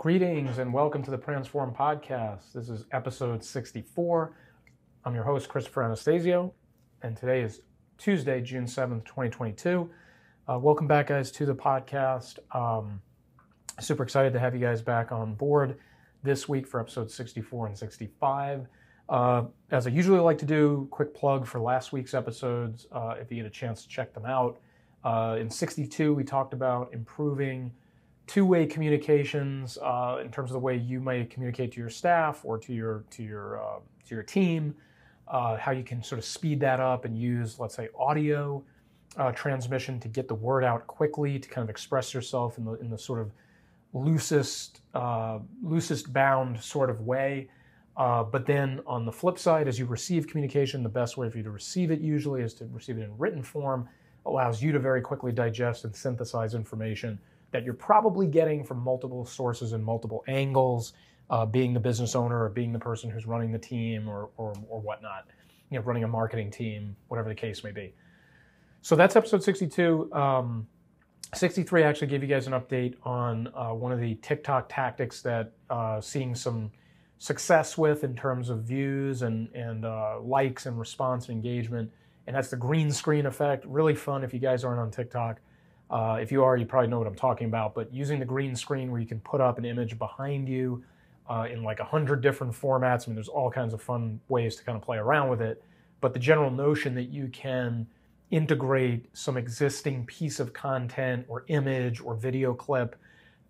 Greetings and welcome to the Transform Podcast. This is episode 64. I'm your host, Christopher Anastasio, and today is Tuesday, June 7th, 2022. Welcome back, guys, to the podcast. Super excited to have you guys back on board this week for episodes 64 and 65. As I usually like to do, quick plug for last week's episodes, if you get a chance to check them out. In 62, we talked about improving two-way communications in terms of the way you might communicate to your staff or to your team, how you can sort of speed that up and use, let's say, audio transmission to get the word out quickly, to kind of express yourself in the sort of loosest bound sort of way. But then on the flip side, as you receive communication, the best way for you to receive it usually is to receive it in written form. Allows you to very quickly digest and synthesize information that you're probably getting from multiple sources and multiple angles, being the business owner or being the person who's running the team or whatnot, running a marketing team, whatever the case may be. So that's episode 62. 63 actually gave you guys an update on one of the TikTok tactics that seeing some success with in terms of views and likes and response and engagement. And that's the green screen effect. Really fun if you guys aren't on TikTok. If you are, you probably know what I'm talking about. But using the green screen where you can put up an image behind you in like 100 different formats. I mean, there's all kinds of fun ways to kind of play around with it. But the general notion that you can integrate some existing piece of content or image or video clip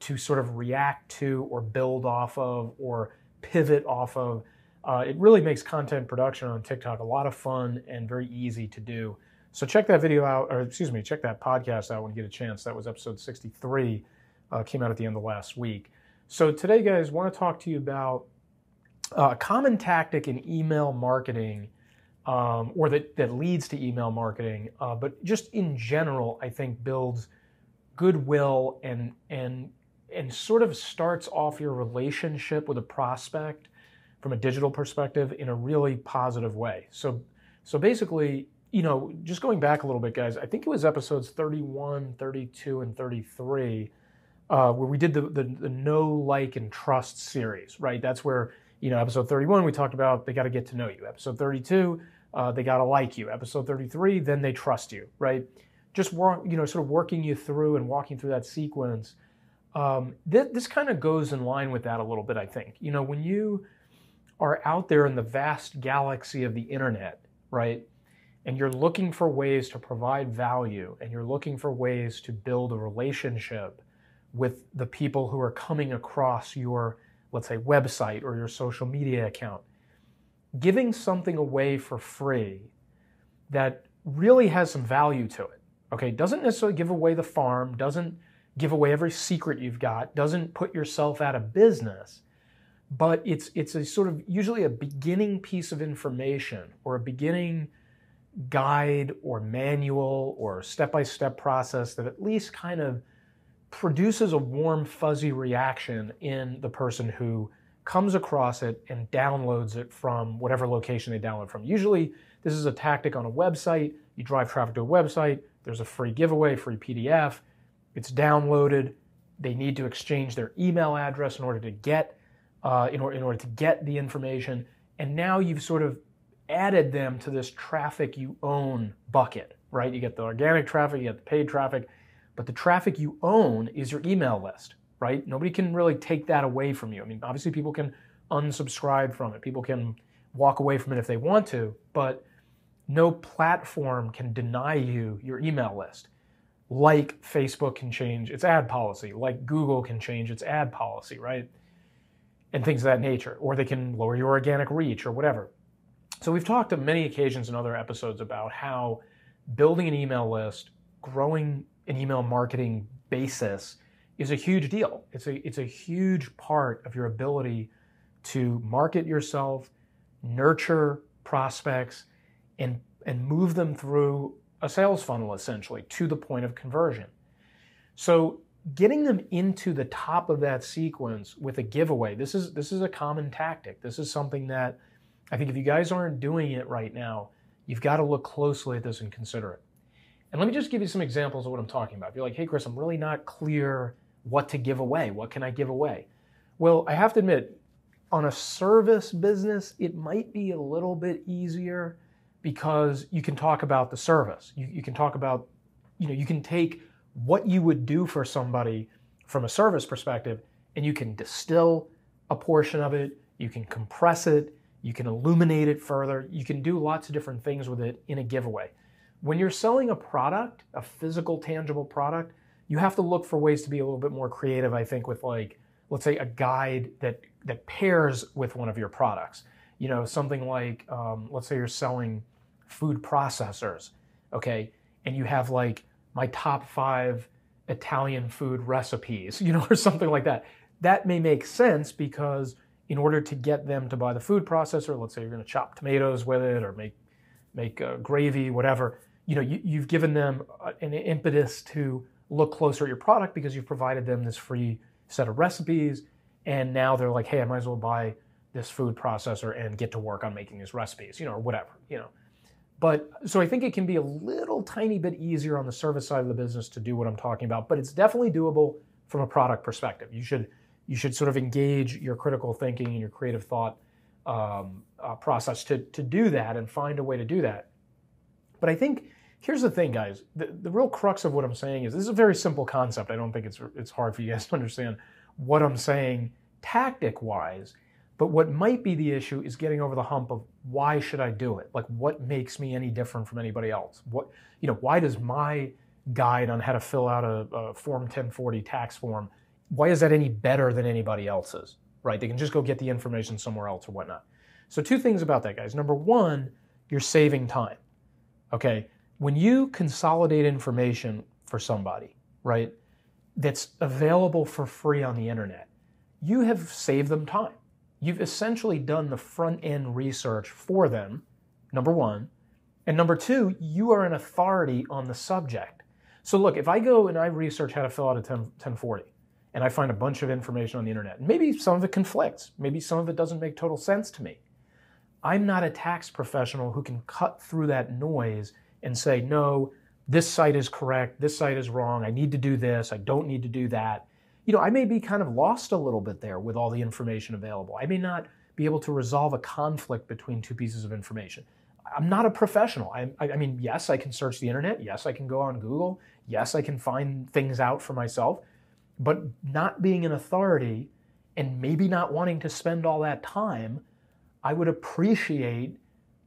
to sort of react to or build off of or pivot off of, it really makes content production on TikTok a lot of fun and very easy to do. So check that video out, check that podcast out when you get a chance. That was episode 63, came out at the end of last week. So today, guys, I want to talk to you about a common tactic in email marketing, or that leads to email marketing, but just in general, I think builds goodwill and sort of starts off your relationship with a prospect from a digital perspective in a really positive way. So basically, just going back a little bit, guys, I think it was episodes 31, 32, and 33, where we did the know, like, and trust series, right? That's where, episode 31, we talked about they got to get to know you. Episode 32, they got to like you. Episode 33, then they trust you, right? Just sort of working you through and walking through that sequence. This kind of goes in line with that a little bit, I think. When you are out there in the vast galaxy of the internet, right? And you're looking for ways to provide value and you're looking for ways to build a relationship with the people who are coming across your, let's say, website or your social media account. Giving something away for free that really has some value to it, okay? Doesn't necessarily give away the farm, doesn't give away every secret you've got, doesn't put yourself out of business, but it's a sort of usually a beginning piece of information or a beginning guide or manual or step-by-step process that at least kind of produces a warm, fuzzy reaction in the person who comes across it and downloads it from whatever location they download from. Usually, this is a tactic on a website. You drive traffic to a website, there's a free giveaway, free PDF, it's downloaded, they need to exchange their email address in order to get the information, and now you've sort of added them to this traffic you own bucket, right? You get the organic traffic, you get the paid traffic, but the traffic you own is your email list, right? Nobody can really take that away from you. I mean, obviously people can unsubscribe from it. People can walk away from it if they want to, but no platform can deny you your email list. Like Facebook can change its ad policy, like Google can change its ad policy, right? And things of that nature, or they can lower your organic reach or whatever. So we've talked on many occasions in other episodes about how building an email list, growing an email marketing basis is a huge deal. It's a huge part of your ability to market yourself, nurture prospects, and move them through a sales funnel essentially to the point of conversion. So getting them into the top of that sequence with a giveaway, this is a common tactic. This is something that I think if you guys aren't doing it right now, you've got to look closely at this and consider it. And let me just give you some examples of what I'm talking about. If you're like, hey, Chris, I'm really not clear what to give away. What can I give away? Well, I have to admit, on a service business, it might be a little bit easier because you can talk about the service. You can talk about, you can take what you would do for somebody from a service perspective, and you can distill a portion of it, you can compress it, you can illuminate it further, you can do lots of different things with it in a giveaway. When you're selling a product, a physical, tangible product, you have to look for ways to be a little bit more creative, I think, with like, let's say a guide that pairs with one of your products. Something like, let's say you're selling food processors, okay? And you have like my top 5 Italian food recipes, or something like that. That may make sense because in order to get them to buy the food processor, let's say you're going to chop tomatoes with it or make gravy, whatever, you've given them an impetus to look closer at your product because you've provided them this free set of recipes, and now they're like, hey, I might as well buy this food processor and get to work on making these recipes, or whatever, But so I think it can be a little tiny bit easier on the service side of the business to do what I'm talking about, but it's definitely doable from a product perspective. You should sort of engage your critical thinking and your creative thought process to do that and find a way to do that. But I think here's the thing, guys. The real crux of what I'm saying is this is a very simple concept. I don't think it's hard for you guys to understand what I'm saying tactic-wise. But what might be the issue is getting over the hump of why should I do it? Like, what makes me any different from anybody else? Why does my guide on how to fill out a Form 1040 tax form, why is that any better than anybody else's, right? They can just go get the information somewhere else or whatnot. So 2 things about that, guys. Number 1, you're saving time, okay? When you consolidate information for somebody, right, that's available for free on the internet, you have saved them time. You've essentially done the front-end research for them, number 1. And number 2, you are an authority on the subject. So look, if I go and I research how to fill out a 1040, and I find a bunch of information on the internet, and maybe some of it conflicts, maybe some of it doesn't make total sense to me, I'm not a tax professional who can cut through that noise and say, no, this site is correct, this site is wrong, I need to do this, I don't need to do that. I may be kind of lost a little bit there with all the information available. I may not be able to resolve a conflict between 2 pieces of information. I'm not a professional. I mean, yes, I can search the internet. Yes, I can go on Google. Yes, I can find things out for myself. But not being an authority and maybe not wanting to spend all that time, I would appreciate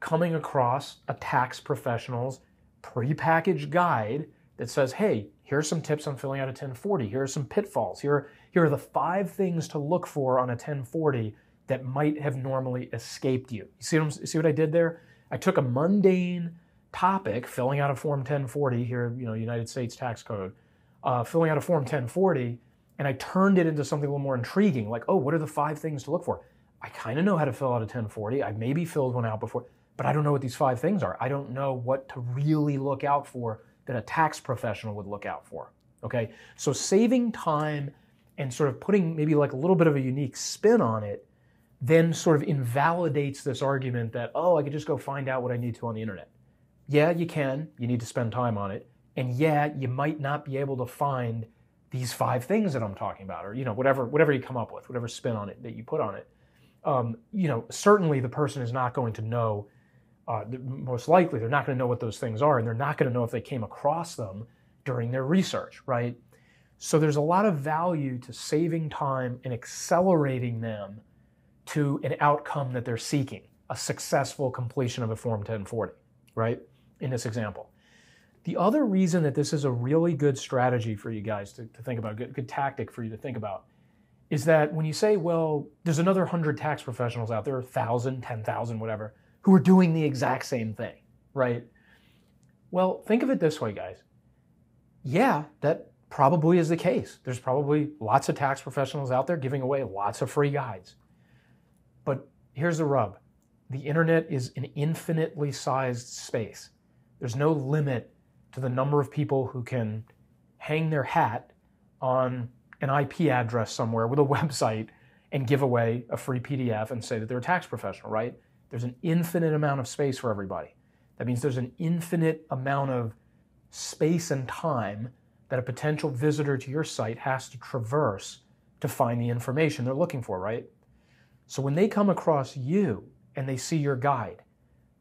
coming across a tax professional's prepackaged guide that says, hey, here are some tips on filling out a 1040. Here are some pitfalls. Here are the 5 things to look for on a 1040 that might have normally escaped you. You see what I did there? I took a mundane topic, filling out a Form 1040 here, United States Tax Code, filling out a Form 1040, and I turned it into something a little more intriguing, like, oh, what are the 5 things to look for? I kind of know how to fill out a 1040. I maybe filled one out before, but I don't know what these 5 things are. I don't know what to really look out for that a tax professional would look out for, okay? So saving time and sort of putting maybe like a little bit of a unique spin on it then sort of invalidates this argument that, oh, I could just go find out what I need to on the internet. Yeah, you can. You need to spend time on it. And yeah, you might not be able to find these 5 things that I'm talking about, or whatever you come up with, whatever spin on it that you put on it. Certainly the person is not going to know. Most likely, they're not going to know what those things are, and they're not going to know if they came across them during their research, right? So there's a lot of value to saving time and accelerating them to an outcome that they're seeking, a successful completion of a Form 1040, right? In this example. The other reason that this is a really good strategy for you guys to think about, good tactic for you to think about, is that when you say, well, there's another 100 tax professionals out there, 1,000, 10,000, whatever, who are doing the exact same thing, right? Well, think of it this way, guys. Yeah, that probably is the case. There's probably lots of tax professionals out there giving away lots of free guides. But here's the rub. The internet is an infinitely sized space. There's no limit to the number of people who can hang their hat on an IP address somewhere with a website and give away a free PDF and say that they're a tax professional, right? There's an infinite amount of space for everybody. That means there's an infinite amount of space and time that a potential visitor to your site has to traverse to find the information they're looking for, right? So when they come across you and they see your guide,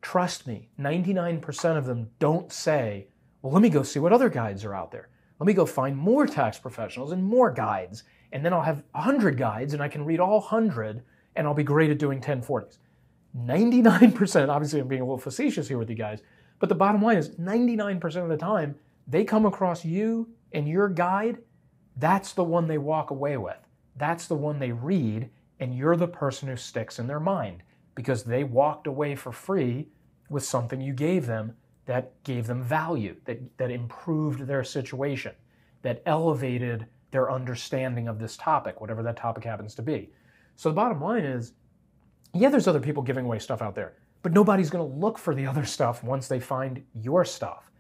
trust me, 99% of them don't say, well, let me go see what other guides are out there. Let me go find more tax professionals and more guides, and then I'll have 100 guides and I can read all 100 and I'll be great at doing 1040s. 99%, obviously I'm being a little facetious here with you guys, but the bottom line is 99% of the time, they come across you and your guide, that's the one they walk away with. That's the one they read, and you're the person who sticks in their mind because they walked away for free with something you gave them that gave them value, that improved their situation, that elevated their understanding of this topic, whatever that topic happens to be. So the bottom line is, yeah, there's other people giving away stuff out there, but nobody's going to look for the other stuff once they find your stuff.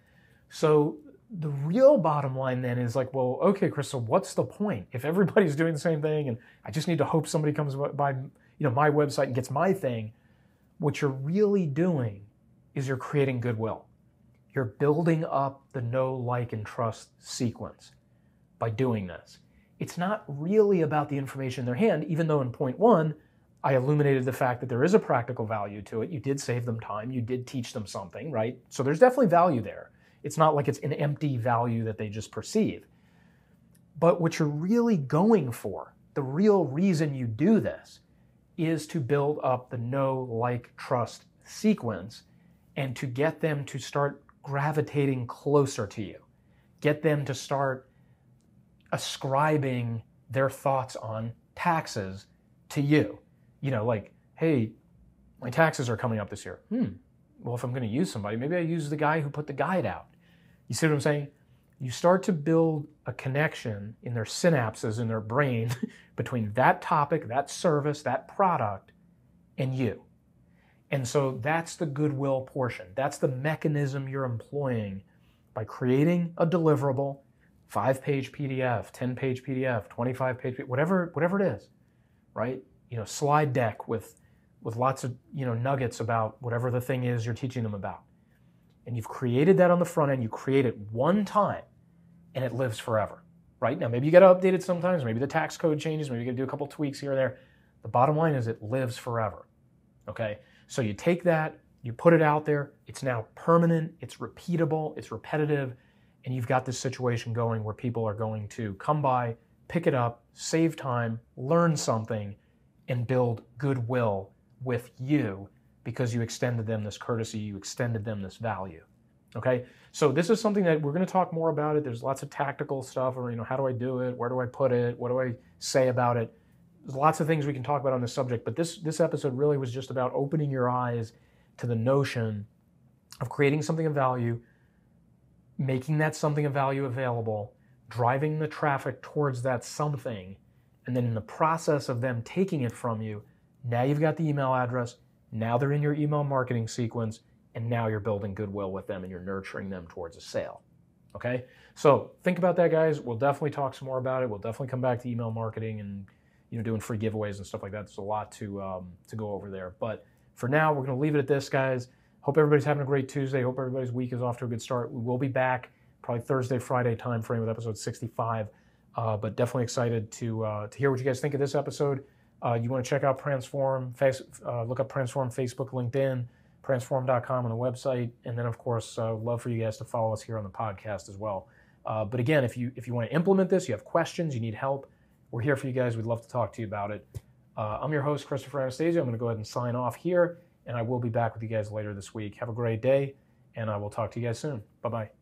So the real bottom line then is like, well, okay, Chris, so what's the point? If everybody's doing the same thing and I just need to hope somebody comes by my website and gets my thing, what you're really doing is you're creating goodwill. You're building up the know, like, and trust sequence by doing this. It's not really about the information in their hand, even though in point one, I illuminated the fact that there is a practical value to it. You did save them time. You did teach them something, right? So there's definitely value there. It's not like it's an empty value that they just perceive. But what you're really going for, the real reason you do this, is to build up the know, like, trust sequence and to get them to start gravitating closer to you. Get them to start ascribing their thoughts on taxes to you. You know, like, hey, my taxes are coming up this year. Well, if I'm going to use somebody, maybe I use the guy who put the guide out. You see what I'm saying? You start to build a connection in their synapses in their brain between that topic, that service, that product, and you. And so that's the goodwill portion. That's the mechanism you're employing by creating a deliverable, 5-page PDF, 10-page PDF, 25-page, whatever it is, right? Slide deck with lots of, nuggets about whatever the thing is you're teaching them about. And you've created that on the front end. You create it one time and it lives forever, right? Now, maybe you got to update it sometimes. Maybe the tax code changes. Maybe you got to do a couple tweaks here or there. The bottom line is it lives forever, okay? So you take that, you put it out there. It's now permanent. It's repeatable. It's repetitive. And you've got this situation going where people are going to come by, pick it up, save time, learn something, and build goodwill with you because you extended them this courtesy, you extended them this value, okay? So this is something that we're going to talk more about it. There's lots of tactical stuff, or, how do I do it? Where do I put it? What do I say about it? There's lots of things we can talk about on this subject, but this episode really was just about opening your eyes to the notion of creating something of value, making that something of value available, driving the traffic towards that something, and then in the process of them taking it from you, now you've got the email address, now they're in your email marketing sequence, and now you're building goodwill with them and you're nurturing them towards a sale, okay? So think about that, guys. We'll definitely talk some more about it. We'll definitely come back to email marketing and doing free giveaways and stuff like that. There's a lot to go over there. But for now, we're going to leave it at this, guys. Hope everybody's having a great Tuesday. Hope everybody's week is off to a good start. We will be back probably Thursday, Friday time frame with episode 65. But definitely excited to hear what you guys think of this episode. You want to check out Pransform, look up Pransform, Facebook, LinkedIn, pransform.com on the website. And then, of course, love for you guys to follow us here on the podcast as well. But again, if you want to implement this, you have questions, you need help, we're here for you guys. We'd love to talk to you about it. I'm your host, Christopher Anastasio. I'm going to go ahead and sign off here, and I will be back with you guys later this week. Have a great day, and I will talk to you guys soon. Bye-bye.